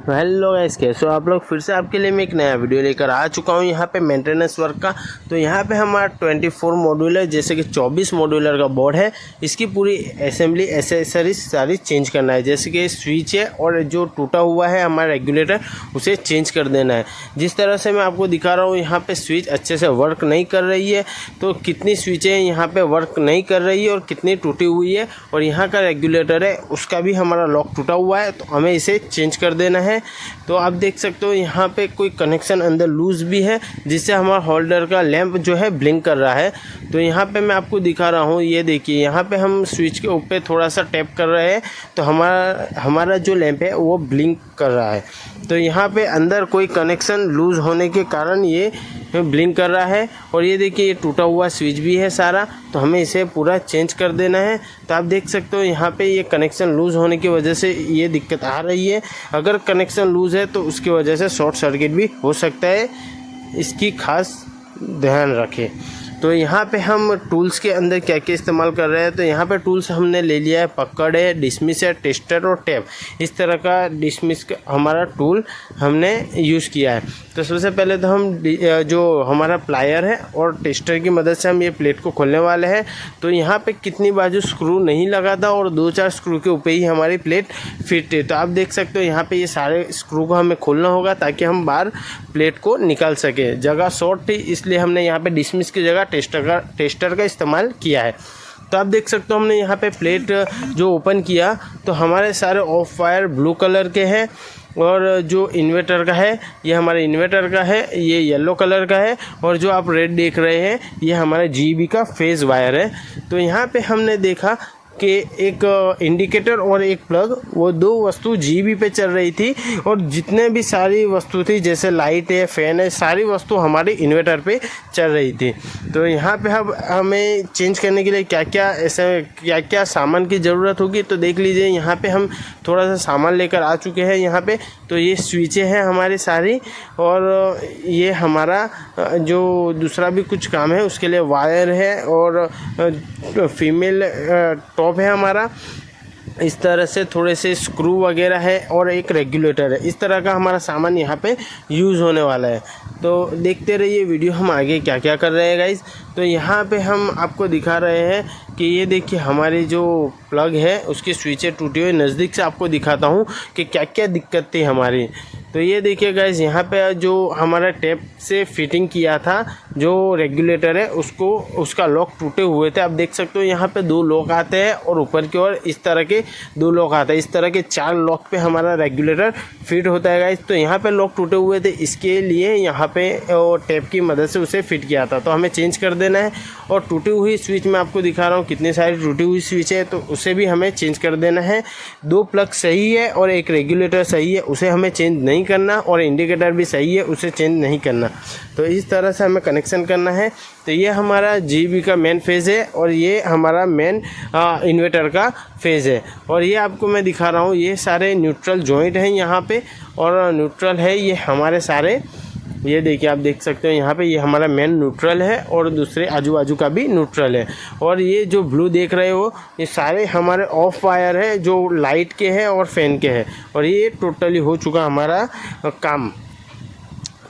Hello guys, कैसे हो आप लोग। फिर से आपके लिए मैं एक नया वीडियो लेकर आ चुका हूँ यहाँ पे मेंटेनेंस वर्क का। तो यहाँ पे हमारा 24 मॉड्यूल है, जैसे कि 24 मॉड्यूलर का बोर्ड है। इसकी पूरी असेंबली एसेसरीज सारी चेंज करना है, जैसे कि स्विच है और जो टूटा हुआ है हमारा रेगुलेटर उसे चेंज कर देना है। जिस तरह से मैं आपको दिखा रहा हूँ यहाँ पे स्विच अच्छे से वर्क नहीं कर रही है, तो कितनी स्विचें यहाँ पे वर्क नहीं कर रही है और कितनी टूटी हुई है। और यहाँ का रेगुलेटर है उसका भी हमारा लॉक टूटा हुआ है, तो हमें इसे चेंज कर देना है। तो आप देख सकते हो यहाँ पे कोई कनेक्शन अंदर लूज भी है, जिससे हमारा होल्डर का लैंप जो है ब्लिंक कर रहा है। तो यहाँ पे मैं आपको दिखा रहा हूँ, ये देखिए यहाँ पे हम स्विच के ऊपर थोड़ा सा टैप कर रहे हैं तो हमारा जो लैंप है वो ब्लिंक कर रहा है। तो यहाँ पे अंदर कोई कनेक्शन लूज होने के कारण ये ब्लिंक कर रहा है। और ये देखिए ये टूटा हुआ स्विच भी है सारा, तो हमें इसे पूरा चेंज कर देना है। तो आप देख सकते हो यहाँ पे ये कनेक्शन लूज़ होने की वजह से ये दिक्कत आ रही है। अगर कनेक्शन लूज़ है तो उसकी वजह से शॉर्ट सर्किट भी हो सकता है, इसकी खास ध्यान रखें। तो यहाँ पे हम टूल्स के अंदर क्या क्या इस्तेमाल कर रहे हैं, तो यहाँ पे टूल्स हमने ले लिया है, पकड़ है, डिसमिस है, टेस्टर और टैप। इस तरह का डिसमिस का हमारा टूल हमने यूज़ किया है। तो सबसे पहले तो हम जो हमारा प्लायर है और टेस्टर की मदद से हम ये प्लेट को खोलने वाले हैं। तो यहाँ पे कितनी बाजू स्क्रू नहीं लगा था और 2-4 स्क्रू के ऊपर ही हमारी प्लेट फिट है। तो आप देख सकते हो यहाँ पे ये सारे स्क्रू को हमें खोलना होगा ताकि हम बाहर प्लेट को निकाल सके। जगह शॉर्ट थी इसलिए हमने यहाँ पे डिसमिस की जगह टेस्टर का इस्तेमाल किया है। तो आप देख सकते हो हमने यहाँ पे प्लेट जो ओपन किया तो हमारे सारे ऑफ वायर ब्लू कलर के हैं, और जो इन्वर्टर का है ये हमारे इन्वर्टर का है, ये येलो कलर का है, और जो आप रेड देख रहे हैं ये हमारा जीबी का फेज़ वायर है। तो यहाँ पे हमने देखा कि एक इंडिकेटर और एक प्लग, वो दो वस्तु जीबी पे चल रही थी, और जितने भी सारी वस्तु थी जैसे लाइट है, फैन है, सारी वस्तु हमारी इन्वर्टर पे चल रही थी। तो यहाँ पे हमें चेंज करने के लिए क्या क्या सामान की ज़रूरत होगी, तो देख लीजिए यहाँ पे हम थोड़ा सा सामान लेकर आ चुके हैं। यहाँ पे तो ये स्विचें हैं हमारी सारी, और ये हमारा जो दूसरा भी कुछ काम है उसके लिए वायर है, और फीमेल टॉप है हमारा। इस तरह से थोड़े से स्क्रू वगैरह है और एक रेगुलेटर है। इस तरह का हमारा सामान यहाँ पे यूज़ होने वाला है। तो देखते रहिए वीडियो, हम आगे क्या क्या कर रहे हैं गाइस। तो यहाँ पे हम आपको दिखा रहे हैं कि ये देखिए हमारी जो प्लग है उसकी स्विचें टूटी हुई। नज़दीक से आपको दिखाता हूँ कि क्या क्या दिक्कत थी हमारी। तो ये देखिए गाइस, यहाँ पे जो हमारा टेप से फिटिंग किया था जो रेगुलेटर है उसका लॉक टूटे हुए थे। आप देख सकते हो यहाँ पे 2 लॉक आते हैं और ऊपर की ओर इस तरह के 2 लॉक आते हैं। इस तरह के 4 लॉक पे हमारा रेगुलेटर फिट होता है गाइस। तो यहाँ पे लॉक टूटे हुए थे, इसके लिए यहाँ पे टेप की मदद से उसे फिट किया था, तो हमें चेंज कर देना है। और टूटी हुई स्विच मैं आपको दिखा रहा हूँ कितनी सारी टूटी हुई स्विच है, तो उसे भी हमें चेंज कर देना है। 2 प्लग सही है और एक रेगुलेटर सही है, उसे हमें चेंज नहीं करना, और इंडिकेटर भी सही है, उसे चेंज नहीं करना। तो इस तरह से हमें कनेक्शन करना है। तो ये हमारा जीबी का मेन फेज़ है और ये हमारा मेन इन्वर्टर का फेज़ है। और ये आपको मैं दिखा रहा हूँ, ये सारे न्यूट्रल जॉइंट हैं यहाँ पे, और न्यूट्रल है ये हमारे सारे। ये देखिए आप देख सकते हो यहाँ पे ये हमारा मेन न्यूट्रल है और दूसरे आजू बाजू का भी न्यूट्रल है। और ये जो ब्लू देख रहे हो ये सारे हमारे ऑफ वायर है जो लाइट के हैं और फैन के हैं। और ये टोटली हो चुका हमारा काम।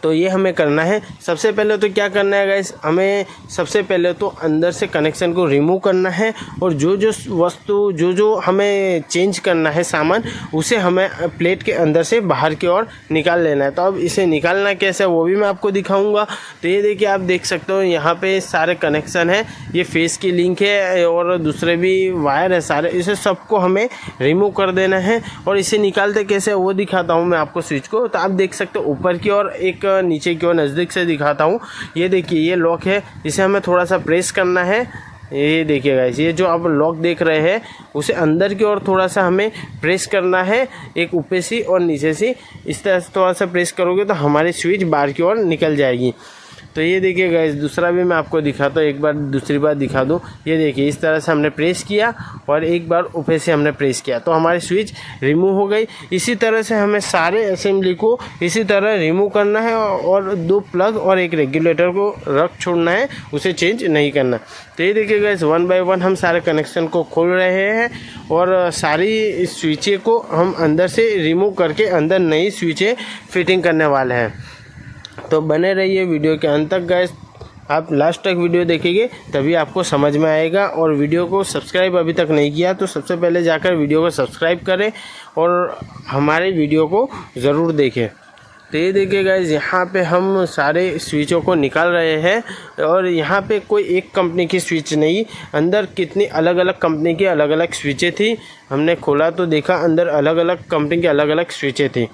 तो ये हमें करना है। सबसे पहले तो क्या करना है गाइस, हमें सबसे पहले तो अंदर से कनेक्शन को रिमूव करना है, और जो जो वस्तु जो हमें चेंज करना है सामान, उसे हमें प्लेट के अंदर से बाहर की ओर निकाल लेना है। तो अब इसे निकालना कैसे वो भी मैं आपको दिखाऊंगा। तो ये देखिए आप देख सकते हो यहाँ पे सारे कनेक्शन है, ये फेस की लिंक है और दूसरे भी वायर है सारे, इसे सबको हमें रिमूव कर देना है। और इसे निकालते कैसे वो दिखाता हूँ मैं आपको स्विच को। तो आप देख सकते हो ऊपर की ओर एक, नीचे की ओर नज़दीक से दिखाता हूँ। ये देखिए ये लॉक है, इसे हमें थोड़ा सा प्रेस करना है। ये देखिए गाइस, ये जो आप लॉक देख रहे हैं उसे अंदर की ओर थोड़ा सा हमें प्रेस करना है, एक ऊपर से और नीचे से। इस तरह से थोड़ा सा प्रेस करोगे तो हमारी स्विच बाहर की ओर निकल जाएगी। तो ये देखिए गाइस, दूसरा भी मैं आपको दिखाता हूँ, एक बार दूसरी बार दिखा दूँ। ये देखिए इस तरह से हमने प्रेस किया और एक बार ऊपर से हमने प्रेस किया तो हमारी स्विच रिमूव हो गई। इसी तरह से हमें सारे असेंबली को इसी तरह रिमूव करना है और 2 प्लग और एक रेगुलेटर को रख छोड़ना है, उसे चेंज नहीं करना। तो ये देखिए गाइस, 1 बाय 1 हम सारे कनेक्शन को खोल रहे हैं और सारी स्विचें को हम अंदर से रिमूव करके अंदर नई स्विचें फिटिंग करने वाले हैं। तो बने रहिए वीडियो के अंत तक गाइस, आप लास्ट तक वीडियो देखेंगे तभी आपको समझ में आएगा। और वीडियो को सब्सक्राइब अभी तक नहीं किया तो सबसे पहले जाकर वीडियो को सब्सक्राइब करें और हमारे वीडियो को ज़रूर देखें। तो ये देखिए गाइस, यहाँ पे हम सारे स्विचों को निकाल रहे हैं और यहाँ पे कोई एक कंपनी की स्विच नहीं, अंदर कितनी अलग अलग कंपनी की अलग अलग स्विचें थी। हमने खोला तो देखा अंदर अलग अलग कंपनी की अलग अलग स्विचें थी।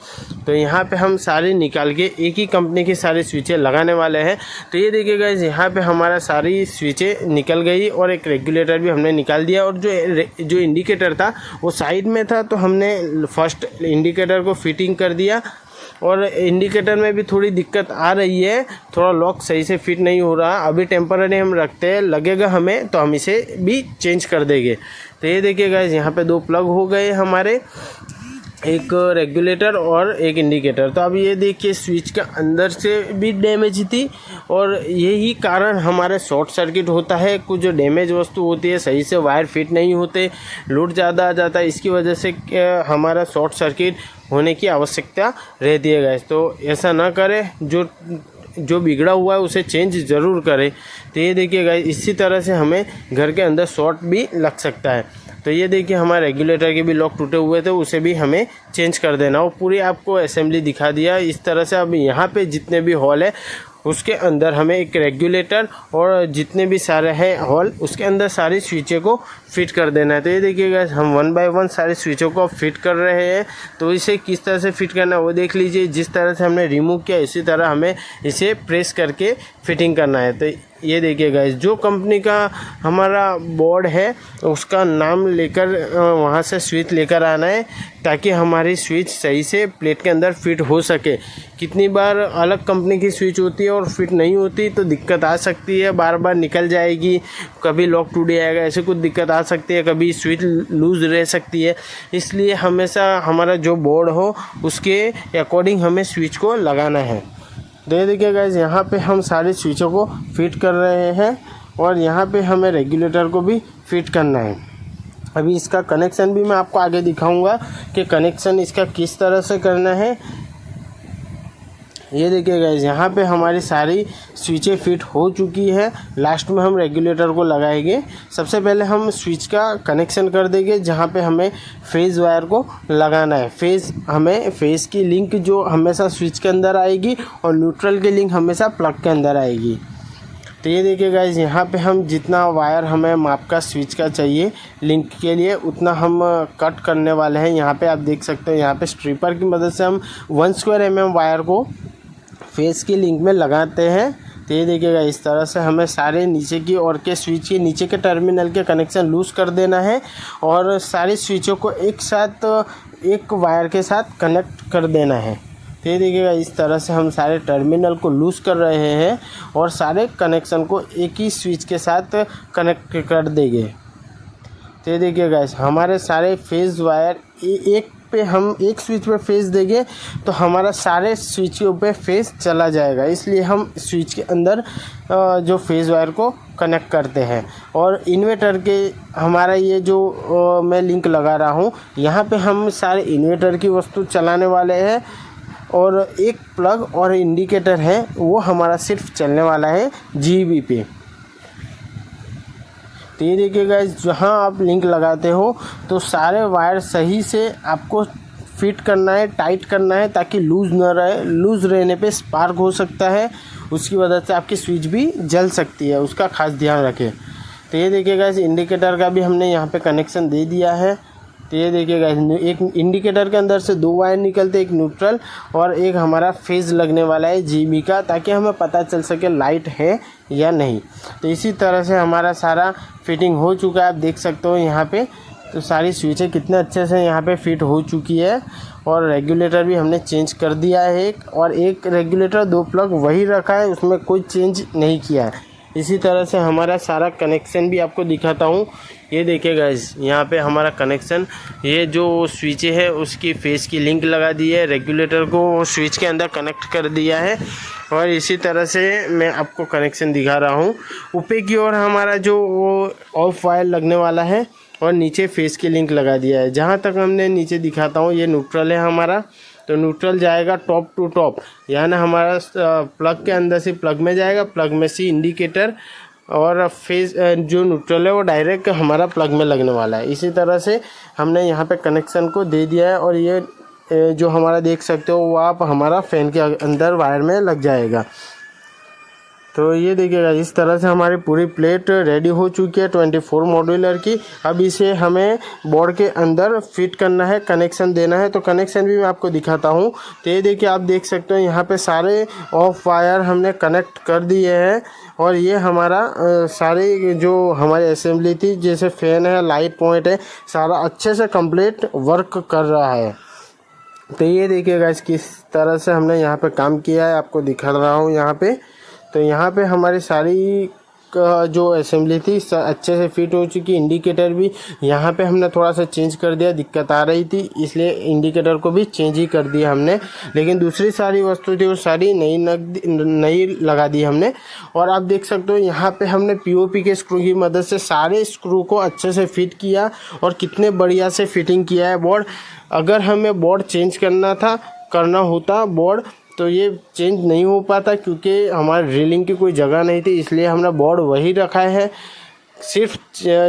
तो यहाँ पे हम सारे निकाल के एक ही कंपनी की सारी स्विचें लगाने वाले हैं। तो ये देखिए गाइस, यहाँ पे हमारा सारी स्विचें निकल गई और एक रेगुलेटर भी हमने निकाल दिया और जो इंडिकेटर था वो साइड में था, तो हमने फर्स्ट इंडिकेटर को फिटिंग कर दिया। और इंडिकेटर में भी थोड़ी दिक्कत आ रही है, थोड़ा लॉक सही से फिट नहीं हो रहा, अभी टेम्पररी हम रखते हैं, लगेगा हमें तो हम इसे भी चेंज कर देंगे। तो ये देखिए गाइस, यहाँ पे 2 प्लग हो गए हमारे, एक रेगुलेटर और एक इंडिकेटर। तो अब ये देखिए स्विच का अंदर से भी डैमेज थी और यही कारण हमारे शॉर्ट सर्किट होता है। कुछ जो डैमेज वस्तु होती है सही से वायर फिट नहीं होते, लोड ज़्यादा आ जाता है, इसकी वजह से हमारा शॉर्ट सर्किट होने की आवश्यकता रहती है गाइस। तो ऐसा ना करें, जो बिगड़ा हुआ है उसे चेंज ज़रूर करें। तो ये देखिए गाइस, इसी तरह से हमें घर के अंदर शॉर्ट भी लग सकता है। तो ये देखिए हमारे रेगुलेटर के भी लॉक टूटे हुए थे, उसे भी हमें चेंज कर देना। और पूरी आपको असेंबली दिखा दिया इस तरह से। अब यहाँ पे जितने भी हॉल है उसके अंदर हमें एक रेगुलेटर और जितने भी सारे हैं हॉल उसके अंदर सारी स्विचें को फिट कर देना है। तो ये देखिएगा हम 1 बाय 1 सारी स्विचों को फिट कर रहे हैं। तो इसे किस तरह से फिट करना है वो देख लीजिए। जिस तरह से हमने रिमूव किया इसी तरह हमें इसे प्रेस करके फिटिंग करना है। तो ये देखिए गाइस, जो कंपनी का हमारा बोर्ड है उसका नाम लेकर वहाँ से स्विच लेकर आना है ताकि हमारी स्विच सही से प्लेट के अंदर फिट हो सके। कितनी बार अलग कंपनी की स्विच होती है और फिट नहीं होती तो दिक्कत आ सकती है, बार बार निकल जाएगी, कभी लॉक टूट जाएगा, ऐसे कुछ दिक्कत आ सकती है, कभी स्विच लूज़ रह सकती है। इसलिए हमेशा हमारा जो बोर्ड हो उसके अकॉर्डिंग हमें स्विच को लगाना है। तो देखिए गाइस, यहाँ पे हम सारी स्विचों को फिट कर रहे हैं और यहाँ पे हमें रेगुलेटर को भी फिट करना है। अभी इसका कनेक्शन भी मैं आपको आगे दिखाऊंगा कि कनेक्शन इसका किस तरह से करना है। ये देखिए गाइस, यहाँ पे हमारी सारी स्विचें फिट हो चुकी है। लास्ट में हम रेगुलेटर को लगाएंगे। सबसे पहले हम स्विच का कनेक्शन कर देंगे जहाँ पे हमें फेज़ वायर को लगाना है। फेज़ की लिंक जो हमेशा स्विच के अंदर आएगी और न्यूट्रल की लिंक हमेशा प्लग के अंदर आएगी। तो ये देखिए गाइस, यहाँ पे हम जितना वायर हमें माप का स्विच का चाहिए लिंक के लिए उतना हम कट करने वाले हैं। यहाँ पे आप देख सकते हो, यहाँ पे स्ट्रिपर की मदद से हम 1 स्क्वायर mm वायर को फेस की लिंक में लगाते हैं। तो ये देखिएगा इस तरह से हमें सारे नीचे की और के स्विच के नीचे के टर्मिनल के कनेक्शन लूज़ कर देना है और सारी स्विचों को एक साथ एक वायर के साथ कनेक्ट कर देना है। तो ये देखिएगा इस तरह से हम सारे टर्मिनल को लूज़ कर रहे हैं और सारे कनेक्शन को एक ही स्विच के साथ कनेक्ट कर देंगे। तो ये देखिएगा हमारे सारे फेज़ वायर हम एक स्विच पे फेज़ देंगे तो हमारा सारे स्विचों पे फेज़ चला जाएगा। इसलिए हम स्विच के अंदर जो फेज़ वायर को कनेक्ट करते हैं। और इन्वर्टर के हमारा ये जो मैं लिंक लगा रहा हूँ यहाँ पे हम सारे इन्वर्टर की वस्तु चलाने वाले हैं और एक प्लग और इंडिकेटर है वो हमारा सिर्फ चलने वाला है GB पे। तो ये देखिए गाइस, जहाँ आप लिंक लगाते हो तो सारे वायर सही से आपको फिट करना है, टाइट करना है ताकि लूज़ ना रहे। लूज़ रहने पे स्पार्क हो सकता है, उसकी वजह से आपकी स्विच भी जल सकती है, उसका खास ध्यान रखें। तो ये देखिए गाइस, इंडिकेटर का भी हमने यहाँ पे कनेक्शन दे दिया है। तो ये देखिए गाइस, एक इंडिकेटर के अंदर से 2 वायर निकलते, एक न्यूट्रल और एक हमारा फेज़ लगने वाला है GB का, ताकि हमें पता चल सके लाइट है या नहीं। तो इसी तरह से हमारा सारा फिटिंग हो चुका है, आप देख सकते हो यहाँ पे। तो सारी स्विचें कितने अच्छे से यहाँ पे फिट हो चुकी है। और रेगुलेटर भी हमने चेंज कर दिया है एक, और एक रेगुलेटर 2 प्लग वही रखा है, उसमें कोई चेंज नहीं किया है। इसी तरह से हमारा सारा कनेक्शन भी आपको दिखाता हूँ। ये देखिए गाइस, यहाँ पे हमारा कनेक्शन, ये जो स्विचें है उसकी फेस की लिंक लगा दी है, रेगुलेटर को स्विच के अंदर कनेक्ट कर दिया है। और इसी तरह से मैं आपको कनेक्शन दिखा रहा हूँ। ऊपर की ओर हमारा जो वो ऑफ वायर लगने वाला है, और नीचे फेस की लिंक लगा दिया है। जहाँ तक हमने नीचे दिखाता हूँ, ये न्यूट्रल है हमारा, तो न्यूट्रल जाएगा टॉप टू टॉप, यानी हमारा प्लग के अंदर से प्लग में जाएगा, प्लग में से इंडिकेटर, और फेस जो न्यूट्रल है वो डायरेक्ट हमारा प्लग में लगने वाला है। इसी तरह से हमने यहाँ पे कनेक्शन को दे दिया है। और ये जो हमारा देख सकते हो वो आप हमारा फ़ैन के अंदर वायर में लग जाएगा। तो ये देखिएगा, इस तरह से हमारी पूरी प्लेट रेडी हो चुकी है 24 मॉड्यूलर की। अब इसे हमें बोर्ड के अंदर फिट करना है, कनेक्शन देना है। तो कनेक्शन भी मैं आपको दिखाता हूँ। तो ये देखिए, आप देख सकते हो यहाँ पे सारे ऑफ वायर हमने कनेक्ट कर दिए हैं। और ये हमारा सारे जो हमारी असेंबली थी, जैसे फ़ैन है, लाइट पॉइंट है, सारा अच्छे से कंप्लीट वर्क कर रहा है। तो ये देखिएगा किस तरह से हमने यहाँ पे काम किया है, आपको दिखा रहा हूँ यहाँ पे। तो यहाँ पे हमारी सारी जो असेंबली थी अच्छे से फिट हो चुकी। इंडिकेटर भी यहाँ पे हमने थोड़ा सा चेंज कर दिया, दिक्कत आ रही थी इसलिए इंडिकेटर को भी चेंज ही कर दिया हमने। लेकिन दूसरी सारी वस्तु थी वो सारी नई लगा दी हमने। और आप देख सकते हो यहाँ पे हमने पीओपी के स्क्रू की मदद से सारे स्क्रू को अच्छे से फिट किया, और कितने बढ़िया से फिटिंग किया है बोर्ड। अगर हमें बोर्ड चेंज करना होता बोर्ड, तो ये चेंज नहीं हो पाता, क्योंकि हमारे ड्रिलिंग की कोई जगह नहीं थी, इसलिए हमने बोर्ड वही रखा है। सिर्फ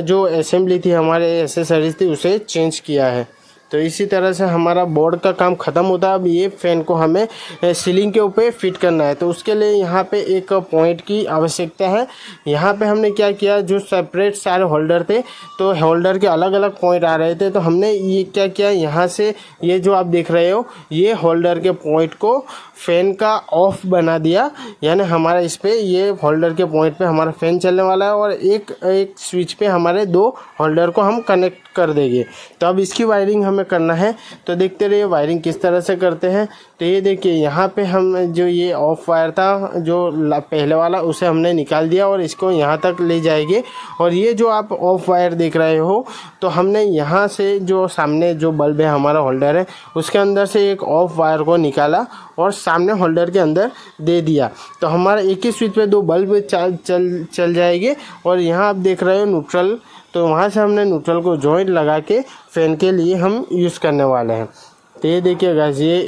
जो असेंबली थी, हमारे एसेसरीज थी, उसे चेंज किया है। तो इसी तरह से हमारा बोर्ड का काम ख़त्म होता है। अब ये फ़ैन को हमें सीलिंग के ऊपर फिट करना है। तो उसके लिए यहाँ पे एक पॉइंट की आवश्यकता है। यहाँ पे हमने क्या किया, जो सेपरेट सारे होल्डर थे, तो होल्डर के अलग अलग पॉइंट आ रहे थे, तो हमने ये क्या किया, यहाँ से ये जो आप देख रहे हो, ये होल्डर के पॉइंट को फ़ैन का ऑफ बना दिया। यानी हमारा इस पर ये होल्डर के पॉइंट पे हमारा फ़ैन चलने वाला है, और एक स्विच पे हमारे 2 होल्डर को हम कनेक्ट कर देंगे। तो अब इसकी वायरिंग हमें करना है, तो देखते रहिए वायरिंग किस तरह से करते हैं। तो ये देखिए, यहाँ पे हम जो ये ऑफ वायर था जो पहले वाला, उसे हमने निकाल दिया और इसको यहाँ तक ले जाएंगे। और ये जो आप ऑफ वायर देख रहे हो, तो हमने यहाँ से जो सामने जो बल्ब है हमारा होल्डर है, उसके अंदर से एक ऑफ वायर को निकाला और सामने होल्डर के अंदर दे दिया। तो हमारा एक ही स्विच पे 2 बल्ब चल जाएंगे। और यहाँ आप देख रहे हो न्यूट्रल, तो वहाँ से हमने न्यूट्रल को जॉइंट लगा के फ़ैन के लिए हम यूज़ करने वाले हैं। तो ये देखिएगा, ये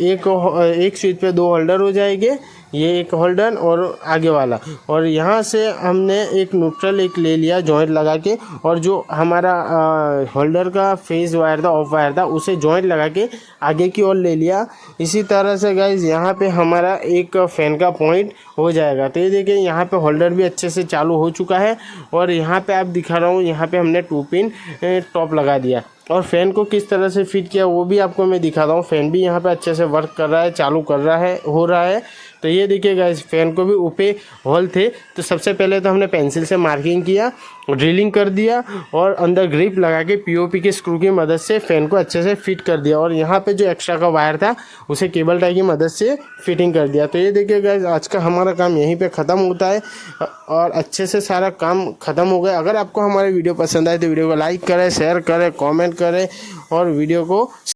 एक स्विच पे 2 होल्डर हो जाएंगे, ये एक होल्डर और आगे वाला। और यहाँ से हमने एक न्यूट्रल एक ले लिया जॉइंट लगा के, और जो हमारा होल्डर का फेस वायर था, ऑफ वायर था, उसे जॉइंट लगा के आगे की ओर ले लिया। इसी तरह से गाइज यहाँ पे हमारा एक फ़ैन का पॉइंट हो जाएगा। तो ये देखिए, यहाँ पे होल्डर भी अच्छे से चालू हो चुका है। और यहाँ पे आप दिखा रहा हूँ, यहाँ पे हमने 2 पिन टॉप लगा दिया। और फ़ैन को किस तरह से फिट किया वो भी आपको मैं दिखा रहा हूँ। फ़ैन भी यहाँ पे अच्छे से वर्क कर रहा है, चालू कर रहा है, हो रहा है। तो ये देखिए गाइस, फ़ैन को भी ऊपर होल थे, तो सबसे पहले तो हमने पेंसिल से मार्किंग किया, ड्रिलिंग कर दिया, और अंदर ग्रिप लगा के पीओपी के स्क्रू की मदद से फ़ैन को अच्छे से फिट कर दिया। और यहाँ पे जो एक्स्ट्रा का वायर था उसे केबल टाई की मदद से फिटिंग कर दिया। तो ये देखिए गाइस, आज का हमारा काम यहीं पे ख़त्म होता है, और अच्छे से सारा काम ख़त्म हो गया। अगर आपको हमारी वीडियो पसंद आए तो वीडियो को लाइक करें, शेयर करें, कॉमेंट करें, और वीडियो को